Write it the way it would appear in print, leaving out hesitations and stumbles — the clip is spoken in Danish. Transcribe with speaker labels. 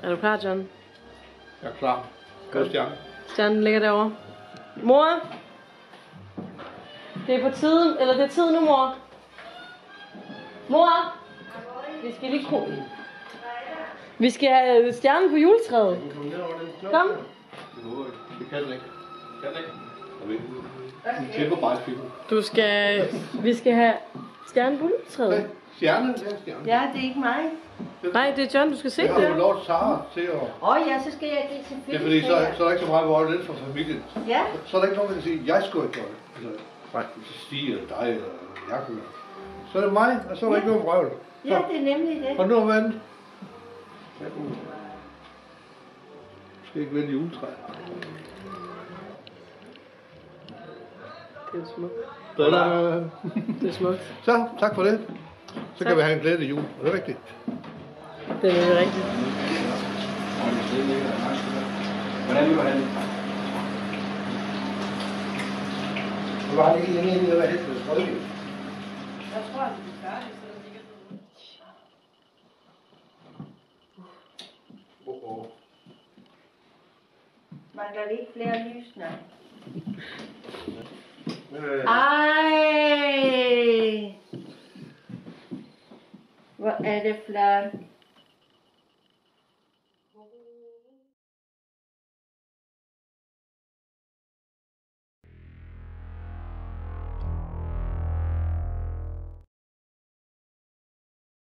Speaker 1: Er du klar, John?
Speaker 2: Jeg er klar. Godt stjerne.
Speaker 1: Stjernen ligger derovre. Mor! Det er på tiden, eller det er tid nu, mor. Mor! Vi skal lige kunne. Vi skal have stjernen på juletræet. Kom.
Speaker 2: Det kan den ikke. Kan den ikke? Vi klipper bare filmen.
Speaker 1: Vi skal have stjernen på juletræet.
Speaker 2: Stjerne, det er stjerne.
Speaker 3: Ja, det er ikke mig.
Speaker 1: Nej, det er John, du skal se
Speaker 2: Det har du
Speaker 1: det.
Speaker 2: lov til Sara til at...
Speaker 3: Ja, så skal jeg det
Speaker 2: Det er
Speaker 3: selvfølgelig.
Speaker 2: fordi, så er der ikke så meget vold inden for familien.
Speaker 3: Ja.
Speaker 2: Så er der ikke nogen, der kan sige, jeg skulle ikke gøre det. Altså, nej, Stig eller dig eller Jakob. Så er det mig, og så er der ikke nogen vrøvl.
Speaker 3: Ja, det er nemlig det.
Speaker 2: Og nu er man... Skal ikke vælge juletræet.
Speaker 1: Det er smukt.
Speaker 2: Det
Speaker 1: er smukt.
Speaker 2: Så, tak for det. Så kan vi have en glædelig jul. Er det rigtigt?
Speaker 1: Det er nemlig rigtigt.
Speaker 2: Hvordan vil du have det? Du var ikke længe inde i at være helt med sprøjt.
Speaker 3: Jeg tror, at det er færdigt, så det ikke er noget. Mangler det ikke flere lys, nej? Ej! Hvor er det flot.